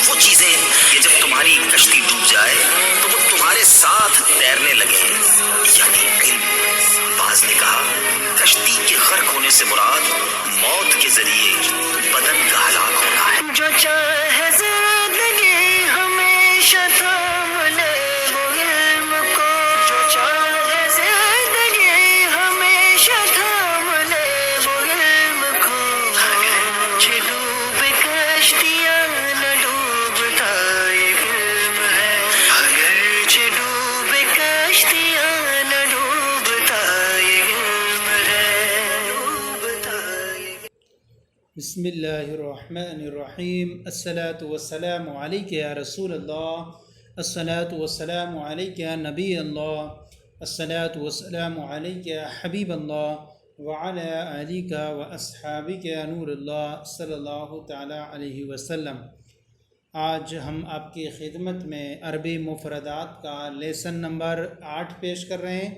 وہ چیزیں کہ جب تمہاری کشتی ڈوب جائے تو وہ تمہارے ساتھ تیرنے لگے، یعنی علم۔ بعض نے کہا کشتی کے غرق ہونے سے مراد موت کے ذریعے بدن کا ہلاک ہونا ہے۔ جو چاہے زندگی ہمیشہ تھام لے وہ علم کو، جو چاہے زندگی ہمیشہ تھام لے وہ علم کو، اگرچہ ڈوب کشتیاں نہ ڈوبتا یہ علم ہے، اگرچہ ڈوب کشتیاں نہ ڈوبتا یہ علم ہے، ڈوبتا یہ۔ بسم اللہ الرحمن الرحیم۔ الصلاۃ والسلام علیک یا رسول اللہ، الصلاۃ والسلام علیک یا نبی اللہ، الصلاۃ والسلام علیک یا حبیب اللہ وعلی آلک و اصحابک یا نور اللہ صلی اللہ تعالی علیہ وسلم۔ آج ہم آپ کی خدمت میں عربی مفردات کا لیسن نمبر 8 پیش کر رہے ہیں۔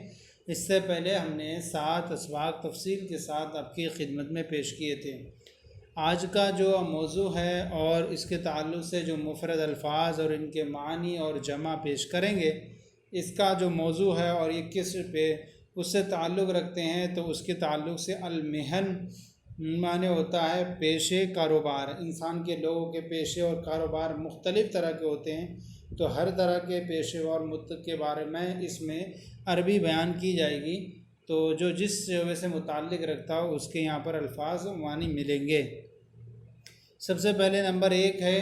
اس سے پہلے ہم نے 7 اسباق تفصیل کے ساتھ آپ کی خدمت میں پیش کیے تھے۔ آج کا جو موضوع ہے اور اس کے تعلق سے جو مفرد الفاظ اور ان کے معنی اور جمع پیش کریں گے، اس کا جو موضوع ہے اور یہ کس پہ اس سے تعلق رکھتے ہیں، تو اس کے تعلق سے المہن معنی ہوتا ہے پیشے کاروبار۔ انسان کے لوگوں کے پیشے اور کاروبار مختلف طرح کے ہوتے ہیں، تو ہر طرح کے پیشے اور متعلق کے بارے میں اس میں عربی بیان کی جائے گی، تو جو جس شعبے سے متعلق رکھتا ہو اس کے یہاں پر الفاظ و معنی ملیں گے۔ سب سے پہلے نمبر 1 ہے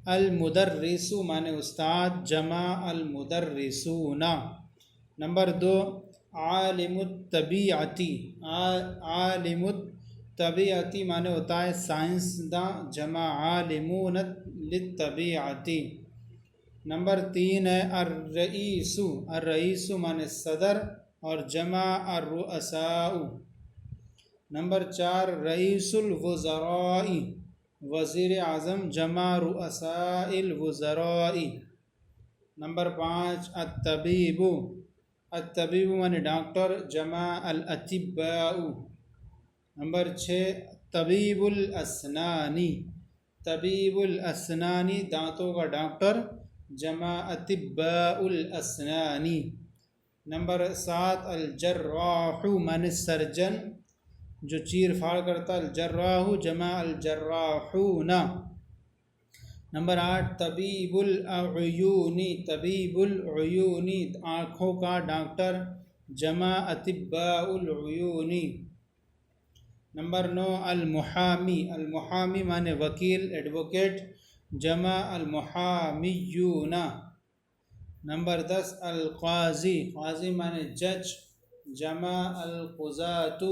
المدرس معنی استاد، جمع المدرسون۔ نمبر 2 عالم الطبیعتی، عالم الطبیعتی معنی ہوتا ہے سائنسداں، جمع عالمون للطبیعتی۔ نمبر 3 ہے الرئیس، الرئیس معنی صدر اور جمع الرؤساء۔ نمبر 4 رئیس الوزراء، وزیر اعظم، جمع رؤساء الوزراء۔ نمبر 5 الطبیب، الطبیب معنی ڈاکٹر، جمع الاطباء۔ نمبر 6 طبیب الاسنان، طبیب الاسنان دانتوں کا ڈاکٹر، جمع اطباء الاسنان۔ نمبر 7 الجراح معنی سرجن، جو چیر پھاڑ کرتا، الجراح، جمع الجراحون۔ نمبر 8 طبیب العیون، طبیب العیون آنکھوں کا ڈاکٹر، جمع اطباء العیون۔ نمبر 9 المحامی، المحامی معنی وکیل، ایڈوکیٹ، جمع المحامیون۔ نمبر 10 القاضی، قاضی معنی جج، جمع القضاۃ،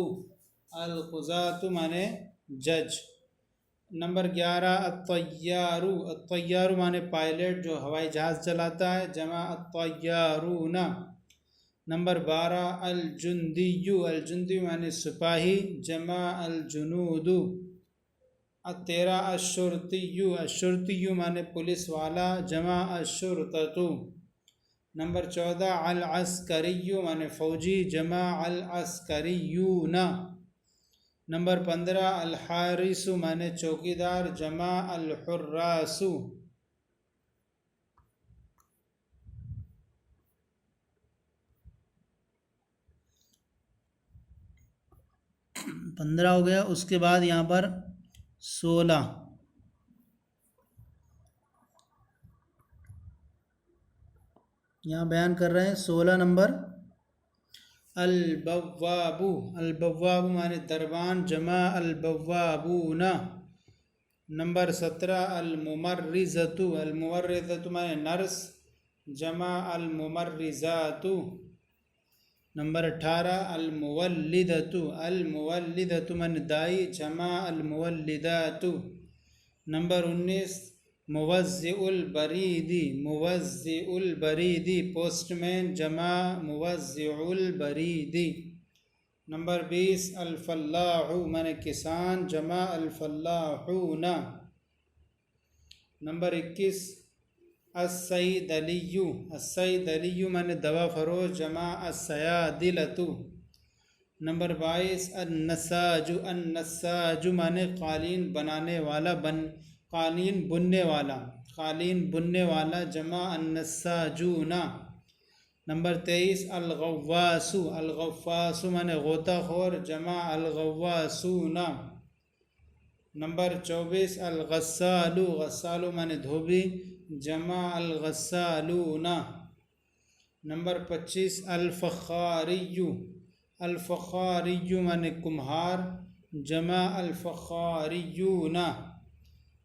القضاۃ معنی جج۔ نمبر 11 الطیار، الطیار معنی پائلٹ جو ہوائی جہاز چلاتا ہے، جمع الطیارون۔ نمبر 12 الجندی، الجندی معنی سپاہی، جمع الجنود۔ 13 الشرطی، الشرطی معنی پولیس والا، جمع الشرطۃ۔ نمبر 14 العسکری معنی فوجی، جمع العسکریون۔ نمبر 15 الحارس معنی چوکیدار، جمع الحراس۔ 15 ہو گیا۔ اس کے بعد یہاں پر 16 یہاں بیان کر رہے ہیں۔ 16 نمبر البواب، البواب معنی دربان، جمع البوابون۔ نمبر 17 الممرضۃ، الممرضۃ معنی نرس، جمع الممرضات۔ نمبر 18 المولدۃ، المولدۃ معنی دائی، جمع المولدات۔ نمبر 19 موزع البرید، موزع البرید پوسٹ مین، جمع موزع البرید۔ نمبر 20 الفلاح معنی کسان، جمع الفلاحون۔ نمبر 21 الصیدلی، الصیدلی معنی دوا فروش، جمع الصیادلۃ۔ نمبر 22 النساج، النساج معنی قالین بنانے والا، قالین بننے والا، قالین بننے والا جمع النساجون۔ نمبر 23 الغواسو، الغواسو معنی غوطہ خور جمع الغواسون۔ نمبر 24 الغسالو، غسالو معنی دھوبی جمع الغسالون۔ نمبر 25 الفخاریو، الفخاریو معنی کمہار جمع الفخاریون۔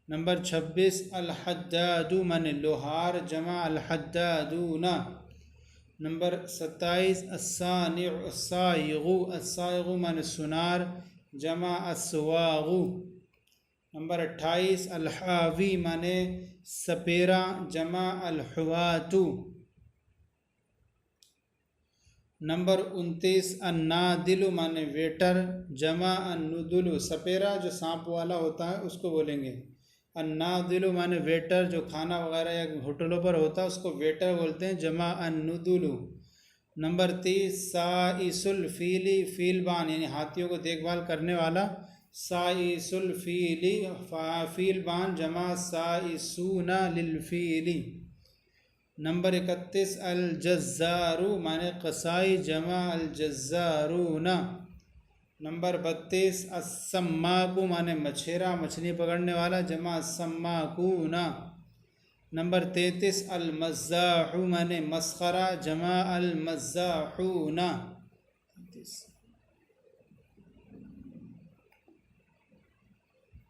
نمبر 26 الحدادو معنی لوہار جمع الحدادون۔ نمبر 27 الصانع، الصائغ، الصائغ معنی سنار جمع السواغ۔ نمبر 28 الحاوی معنی سپیرا جمع الحوات۔ نمبر 29 النادل معنی ویٹر جمع الندل، سپیرا جو سانپ والا ہوتا ہے اس کو بولیں گے، النادل معنی ویٹر جو کھانا وغیرہ یا ہوٹلوں پر ہوتا ہے اس کو ویٹر بولتے ہیں جمع الندل۔ نمبر 30 سائس الفیل، فیل بان یعنی ہاتھیوں کو دیکھ بھال کرنے والا سائس الفیل، فیل بان جمع سائسون للفیل۔ نمبر 31 الجزار معنی قصائی جمع الجزارون۔ نمبر 32 السماک معنی مچھیرا مچھلی پکڑنے والا جمع السماکون۔ نمبر 33 المزاح معنی مسخرہ جمع المزاحون۔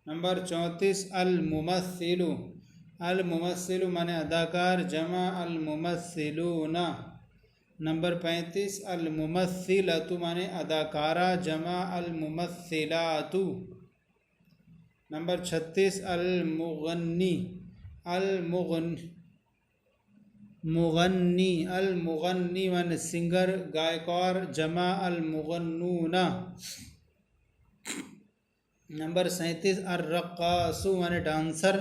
نمبر 34 الممثل، الممثل معنی اداکار جمع الممثلون۔ نمبر 35 الممثلۃ معنی اداکارہ جمع الممثلات۔ نمبر 36 المغنی، مغنی، المغنی معنی سنگر گائیکار جمع المغنون۔ نمبر 37 الرقاص معنی ڈانسر،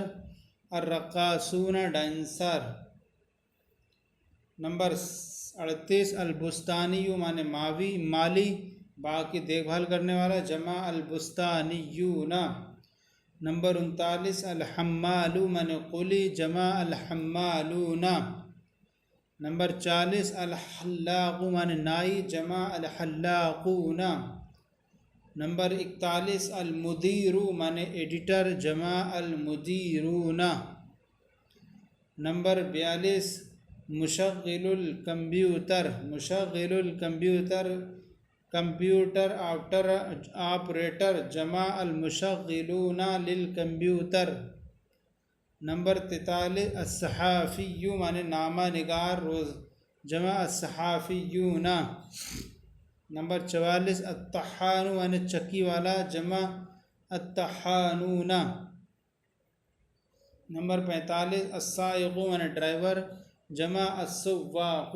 الرقاصون ڈانسر۔ نمبر 38 البستانی معنی مالی باغ کی دیکھ بھال کرنے والا جمع البستانیون۔ نمبر 39 الحمال معنی قلی جمع الحمالون۔ نمبر 40 الحلاق معنی نائی جمع الحلاقون۔ نمبر 41 المدیر معنی ایڈیٹر جمع المدیرون۔ نمبر 42 مشغل الکمپیوٹر، مشغل الکمپیوٹر کمپیوٹر آپریٹر جمع المشغلون للکمپیوٹر۔ نمبر 43 الصحافی معنی نامہ نگار جمع الصحافیون۔ نمبر 44 الطحان معنی چکی والا جمع الطحانون۔ نمبر 45 السائق معنی ڈرائیور جمع السواق۔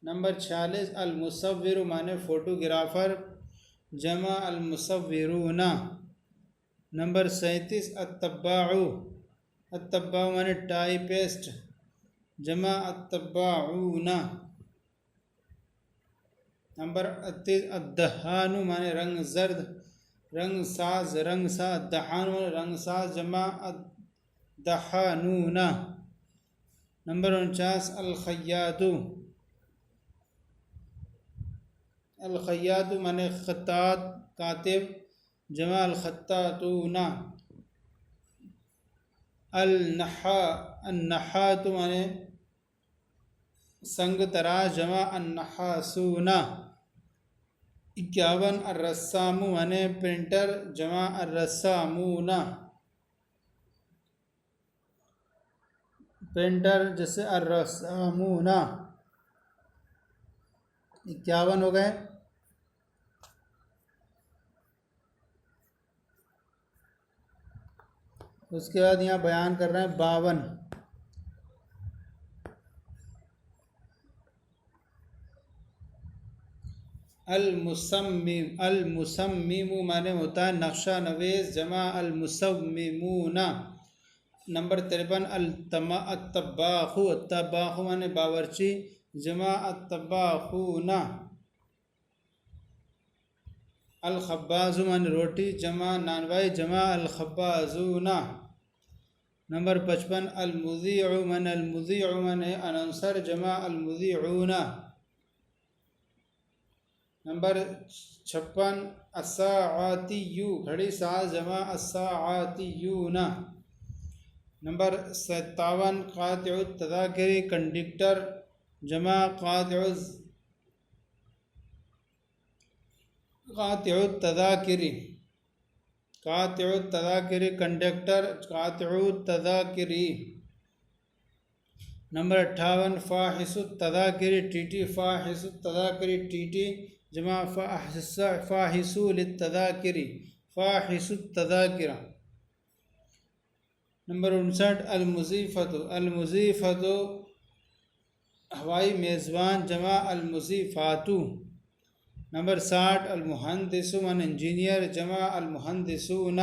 نمبر 46 المصور معنی فوٹوگرافر جمع المصورون۔ نمبر 37 الطباع، الطباع معنی ٹائپسٹ جمع الطباعون۔ نمبر 38 الدہان معنی رنگ زرد رنگ ساز، رنگ ساز الدہان معنی رنگ ساز جمع الدہانون۔ نمبر 49 الخیاط، الخیاط معنی خطاط کاتب جمع الخطاطون۔ النحات معنی سنگ تراش جمع النحاسون۔ 51 الرسام معنی پرنٹر جمع الرسامون۔ پرنٹر جیسے الرسامون۔ 51 ہو گئے۔ اس کے بعد یہاں بیان کر رہے ہیں 52 المصمم، المصمم معنی ہوتا ہے نقشہ نویس جمع المصممون۔ نمبر 53 الطباخ، الطباخ معنی باورچی جمع الطباخون۔ الخباز معنی روٹی جمع نانوائی جمع الخبازون۔ نمبر 55 المذیع من انصر جمع المذیعون. نمبر 56 الساعاتیو گھڑی ساز جمع الساعاتیون. نمبر 57 قاطع التذاکر کنڈکٹر جمع قاطع التذاکر. قاطع التذاکر کنڈکٹر قاطع التذاکر. نمبر 58 فاحص التذاکر ٹی ٹی فاحص التذاکر ٹی ٹی جمع فاحص للتذاکر فاحص التذاکر. نمبر 59 المضیفۃ ہوائی میزبان جمع المضیفات. نمبر 60 المہندس من انجینئر جمع المہندسون.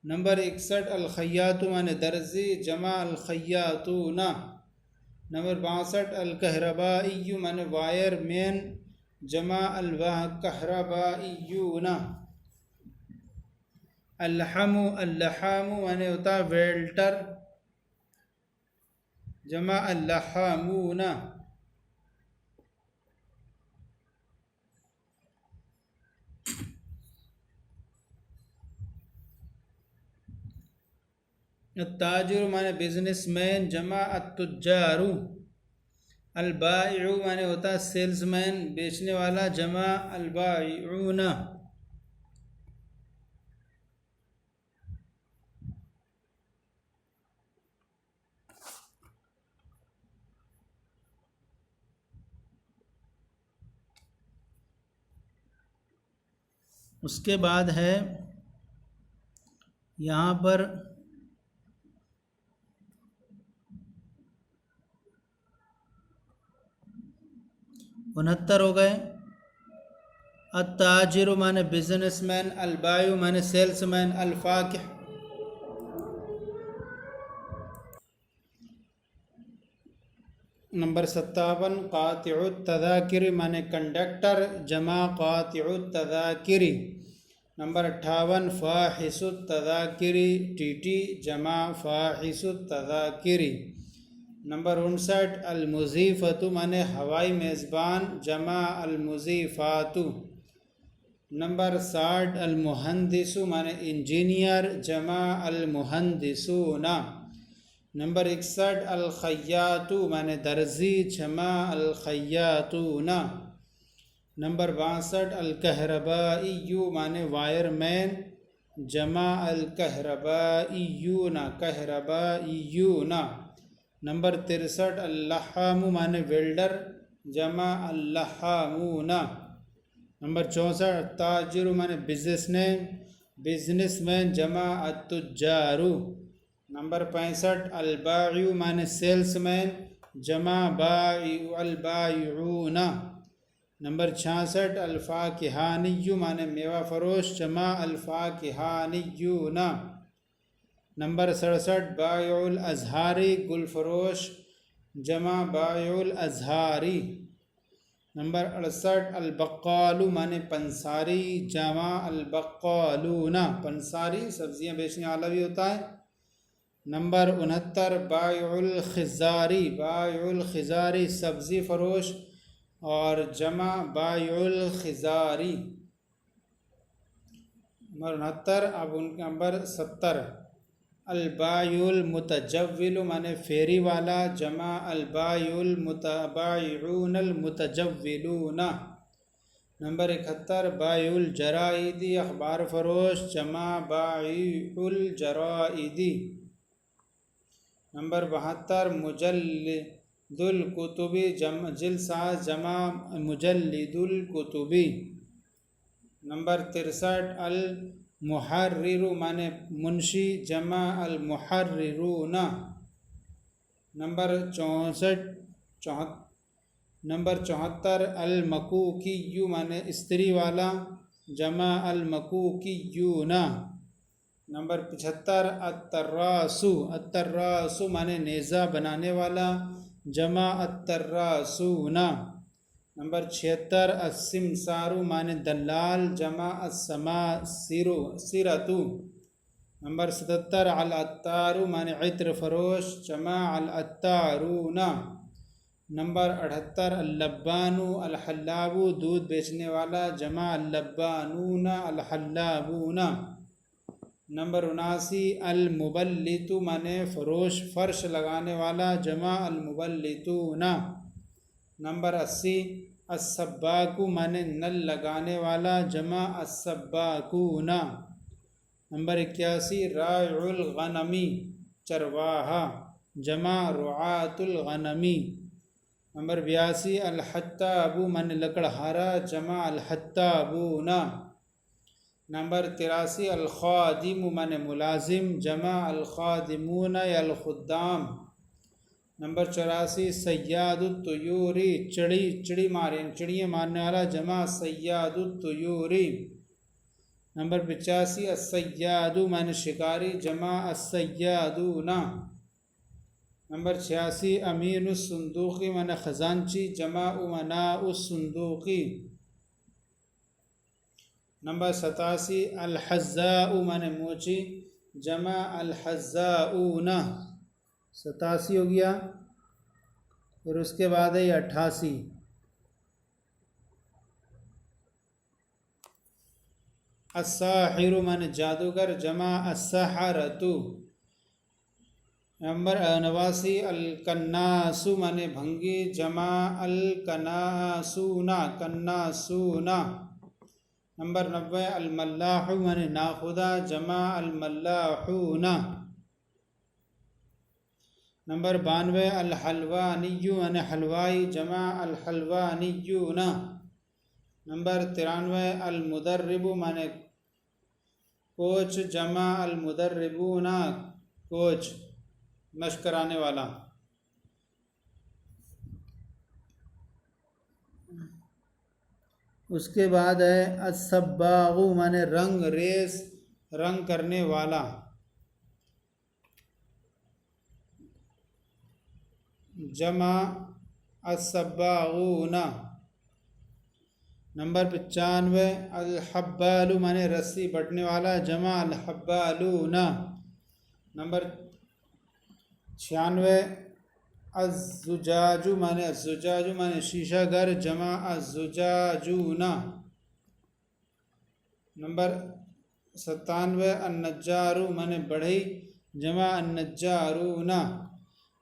نمبر 61 الخیاط من درزی جمع الخیاطون. نمبر 62 الکہربائی من وائر مین جمع الکہربائیون. اللحام من ہوتا ویلٹر جمع اللحامون. التاجر مانے بزنس مین جمع التجار. البائع مانے ہوتا سیلز مین بیچنے والا جمع البائعون. اس کے بعد ہے یہاں پر 69 ہو گئے. التاجر مانے بزنس مین البائع مانے سیلس مین الفاقہ. نمبر 57 قاطع التذاکر مانے کنڈکٹر جمع قاطع التذاکر. نمبر 58 فاحص التذاکر ٹی ٹی جمع فاحص التذاکر. نمبر 59 المضیفۃ مانے ہوائی میزبان جمع المضیفات. نمبر 60 المہندس مانے انجینئر جمع المہندسون. نمبر 61 الخیاط مانے درزی جمع الخیاطون. نمبر 62 الکہربائی مانے وائر مین جمع الکہربائیون کہربائیون. نمبر 63 اللحام مانے ویلڈر جمع اللحامون. نمبر 64 التاجر مانے بزنس مین جمع التجار. نمبر 65 البائع مانے سیلس مین جمع البائعون. نمبر 66 الفاکہانی مانے میوہ فروش جمع الفاکہانیون. نمبر 67 بائع الازہاری گل فروش جمع بائع الازہاری. نمبر 68 البقال مانے پنساری جمع البقالون. پنساری سبزیاں بیچنے والا بھی ہوتا ہے. نمبر 69 بائع الخزاری سبزی فروش اور جمع بائع الخزاری. نمبر 69. اب نمبر 70 البائع المتجول مانے فیری والا جمع البائعون المتجولون. نمبر 71 بائع الجرائد اخبار فروش جمع بائع الجرائد. نمبر 72 مجلد الکتب جلساز جمع مجلد الکتب. نمبر 63 المحرر مانے منشی جمع المحررون. نمبر 74 المکوکی مانے استری والا جمع المکوکیون. نمبر 75 التراس مانے نیزہ بنانے والا جمع التراسون. نمبر 76 السمسارو معنی دلال جمع السماسرتو. نمبر 77 العطارو معنی عطر فروش جمع العطارون. نمبر 78 اللبانو الحلابو دودھ بیچنے والا جمع اللبانون الحلابون. نمبر 79 المبلتو معنی فروش فرش لگانے والا جمع المبلتون. نمبر 80 السباکو معنی نل لگانے والا جمع السباکون. نمبر 81 راع الغنمی چرواہا جمع رعاة الغنمی. نمبر 82 الحتابو معنی لکڑہارا جمع الحتابون. نمبر 83 الخادم معنی ملازم جمع الخادمون یا الخدام. نمبر 84 صیاد الطیور چڑی چڑیاں مارنے والا جمع صیاد الطیور. نمبر 85 الصیاد معنی شکاری جمع الصیادون. نمبر 86 امین الصندوقی معنی خزانچی جمع امناء الصندوقی. نمبر 87 الحذاء معنی موچی جمع الحذاؤون. 87 ہو گیا. اور اس کے بعد ہے 88 الساحر معنی جادوگر جمع السحرتو. نمبر 89 الکناس معنی بھنگی جمع الکناسون کناسون. نمبر 90 الملاح معنی ناخدا جمع الملاحون. نمبر 92 الحلوانی معنی حلوائی جمع الحلوانیون. نمبر 93 المدرب معنی کوچ جمع المدربون کوچ مشق کرانے والا. اس کے بعد ہے الصباغ معنی رنگ ریز رنگ کرنے والا جمع الصباغون. نمبر 95 الحبال معنی رسی بٹنے والا جمع الحبالون. نمبر 96 الزجاج معنی شیشہ گر جمع الزجاجون. نمبر 97 النجار معنی بڑھئی جمع النجارون.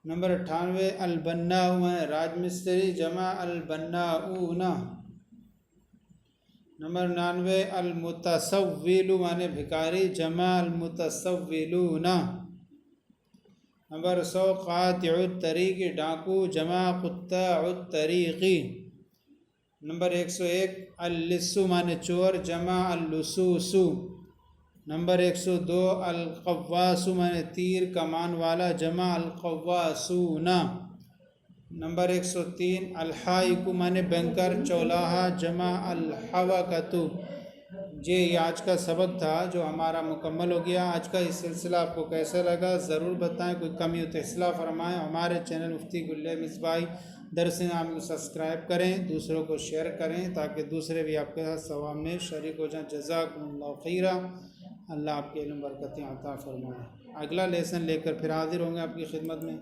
نمبر 98 البناء معنی راج مستری جمع البناؤون. نمبر 99 المتسول معنی بھکاری جمع المتسولون. نمبر 100 قاطع الطریق ڈاکو جمع قطاع الطریق. نمبر 101 اللص معنی چور جمع اللصوص. نمبر 102 القواس معنی تیر کمان والا جمع القواسون. نمبر 103 الحائق معنی بینکر چولاہا جمع الحوقۃ. یہ آج کا سبق تھا جو ہمارا مکمل ہو گیا. آج کا یہ سلسلہ آپ کو کیسا لگا ضرور بتائیں. کوئی کمی ہو تو اصلاح فرمائیں. ہمارے چینل مفتی گل مصباحی درس نام کو سبسکرائب کریں, دوسروں کو شیئر کریں تاکہ دوسرے بھی آپ کے ساتھ ثواب میں شریک ہو جائیں. جزاکم اللہ خیرہ. اللہ آپ کے علم برکتیں عطا فرمائیں. اگلا لیسن لے کر پھر حاضر ہوں گے آپ کی خدمت میں.